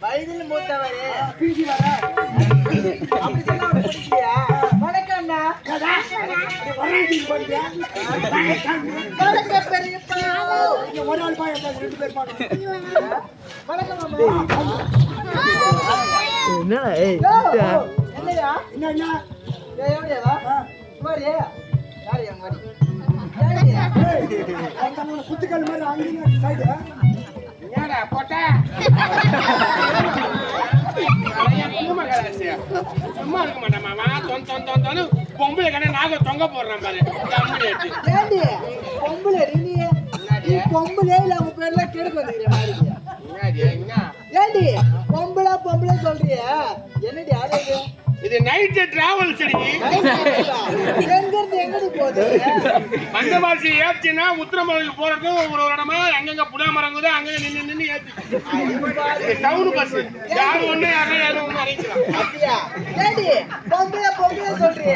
வயதில் மூத்தவரே வணக்கம்ண்ணா ஒரு ஆள் பாய் 2 பேர் குத்துக்கள் மாதிரி அங்கேயும் சைடு போட்ட சும்மா இருக்க மாட்டாமா பொம்பளை கடை நாக தொங்க போடுறான் பாரு பொம்பளை பொம்பளை இல்ல அவங்க பேர்ல கெடுக்க வந்துக்கிறேன் ஏண்டி பொம்பளை பொம்பளை சொல்றிய என்னடி அழகு இது நைட் டிராவல் சரி எங்க இருந்து எங்கடி போகுது மந்தவாசி ஏத்தினா உத்திரமலைக்கு போறது ஒரு இடமா அங்கங்க புடா மரங்குது அங்க நின்னு ஏத்தி டவுன் பஸ் யாரும் ஒண்ணு யாரும் ஒண்ணு அரைக்கலாம் அப்படியா ஏண்டி பொம்பளை பொம்பளை சொல்றிய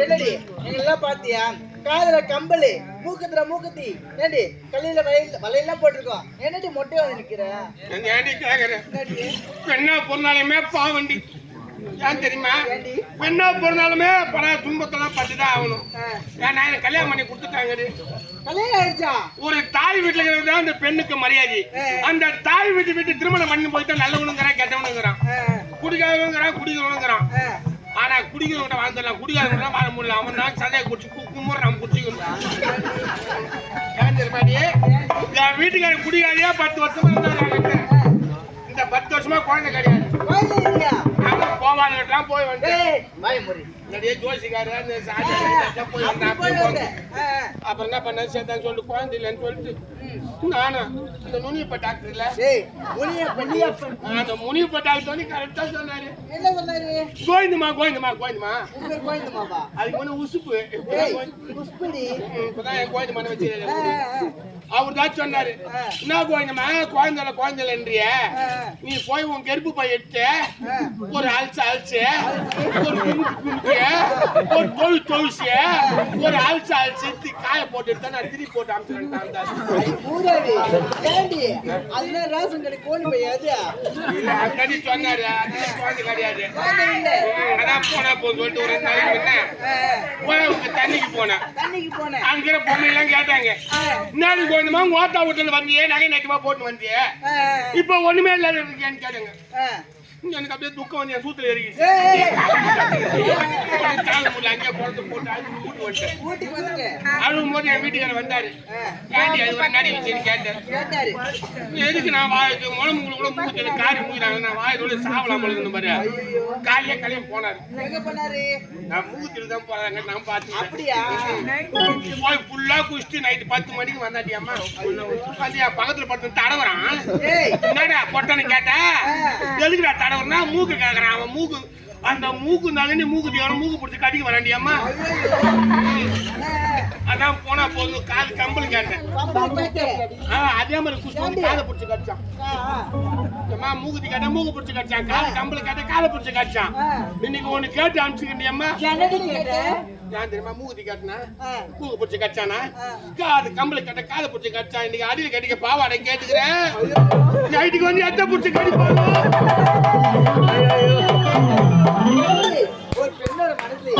என்னடி நீங்க எல்லாம் பாத்தியா காதுல கம்பளி மூக்குத்துல மூக்குத்தி ஏண்டி கல்லையில வலையெல்லாம் போட்டிருக்கோம் என்னடி மொட்டை வந்து நிக்கிற ஏண்டி கேக்குற பெண்ணா பொண்ணாலுமே பாவண்டி ஏன் தெரியுமா பெண்ணா பொண்ணாலுமே பல துன்பத்தெல்லாம் பட்டுதான் ஆகணும் ஏன்னா கல்யாணம் பண்ணி கொடுத்துட்டாங்க கல்யாணம் ஆயிடுச்சா ஒரு தாய் வீட்டுல இருக்கிறது அந்த பெண்ணுக்கு மரியாதை அந்த தாய் வீட்டு வீட்டு திருமணம் பண்ணி போயிட்டா நல்லவனுங்கிறான் கெட்டவனுங்கிறான் குடிக்காதவனுங்கிறான் குடிக்கிறவனுங்கிறான் ஆனா குடிக்கிறவங்க வாழ்ந்துடலாம் குடிக்காதவங்க வாழ முடியல அவன் தான் சதையை குடிச்சு கும்புற நம்ம குடிச்சுக்கணும் ஏன் தெரியுமாடி என் வீட்டுக்காரன் குடிக்காதையா 10 வருஷமா இருந்தா இந்த 10 வருஷமா குழந்தை கிடையாது போவாங்கலாம் போய் வந்து நிறைய ஜோசிக்காரு போய் அப்புறம் என்ன பண்ண சேர்த்தான்னு சொல்லிட்டு குழந்தை இல்லைன்னு சொல்லிட்டு நானும் இந்த முனியப்ப டாக்டர் இல்ல அந்த முனியப்ப டாக்டர் வந்து கரெக்டா சொன்னாரு என்ன சொன்னாரு கோயந்துமா கோயந்துமா கோயந்துமா கோயந்துமாப்பா அதுக்கு ஒண்ணு உசுப்பு இப்பதான் என் கோயந்துமான வச்சு அவர் தான் சொன்னாரு என்ன கோயந்தமா குழந்தைன்றீ நீ போய் உன் கருப்பு பை எடுத்து ஒரு அழிச்சு ஒரு குமுக்கு ஒரு தொழுசி ஒரு அழிச்சு காய போட்டு எடுத்தா நான் திருப்பி போட்டு அனுப்பிச்சுட்டேன் சொன்னாரு குழந்தை கிடையாது அதான் போனா போன்னு சொல்லிட்டு ஒரு தண்ணிக்கு போனேன் அங்கிற பொம்மை எல்லாம் கேட்டாங்க என்ன கோயந்தமா உங்க ஓட்டா வீட்டுல வந்தியே நகை நட்டுமா போட்டு வந்தியே இப்ப ஒண்ணுமே இல்லாத இருக்கேன்னு கேட்டாங்க எனக்கு அப்படியே துக்கம் வந்து என் சூத்துல ஏறிக்கிச்சு அங்கே குழந்தை போட்டு அழுவும் போது என் வீட்டுக்காரர் வந்தாரு ஏண்டி அது ஒரு நடி வச்சு கேட்டாரு எதுக்கு நான் முழம்பு கூட மூச்சு காரி மூக்கிறாங்க நான் வாயோட சாவலாம் இருக்கணும் பாரு காலையே கலையும் போனாரு நான் மூச்சுட்டு தான் போறாங்க நான் பார்த்தேன் போய் ஃபுல்லா குடிச்சிட்டு நைட்டு 10 மணிக்கு வந்தாட்டி அம்மா பக்கத்துல படுத்து தடவுறான் என்னடா பொட்டன்னு கேட்டா எதுக்குடா தடவுறா மூக்கு கேக்குறான் அவன் மூக்கு அந்த மூக்கு நகனி மூக்கு தேவன மூக்கு பிடிச்சி கடிக்க வராண்டி அம்மா அதான் போனா போதும் கால் கம்பல் கேட்டேன் அதே மாதிரி குஷ்டு காலை பிடிச்சி கடிச்சான் அம்மா மூக்குத்தி கேட்டா மூக்கு பிடிச்சி கடிச்சான் கால் கம்பல் கேட்டா காலை பிடிச்சி கடிச்சான் இன்னைக்கு ஒண்ணு கேட்டு அனுப்பிச்சுக்கிட்டி அம்மா ஏன் தெரியுமா மூக்குத்தி கேட்டனா மூக்கு பிடிச்சி கடிச்சானா காது கம்பல கேட்ட காலை பிடிச்சி கடிச்சான் இன்னைக்கு அடியில் கடிக்க பாவாடை கேட்டுக்கிறேன் நைட்டுக்கு வந்து எத்த பிடிச்சி கடிப்பாங்க ஒரு பெண்ணோட மனசு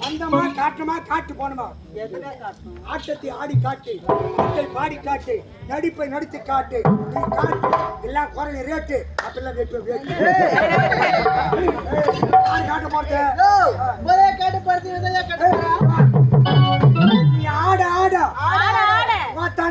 அந்தமா காட்டுமா காட்டு போனமா எதுனா காட்டணும். ஆட்டத்தை ஆடி காட்டு, பாட்டை பாடி காட்டு, நடிப்பை நடித்து காட்டு, நீ காட்டு எல்லாம் குறைய ரேட்டு அப்பெல்லாம் காட்ட மாட்டேன். காட்டு படுத்து காட்டு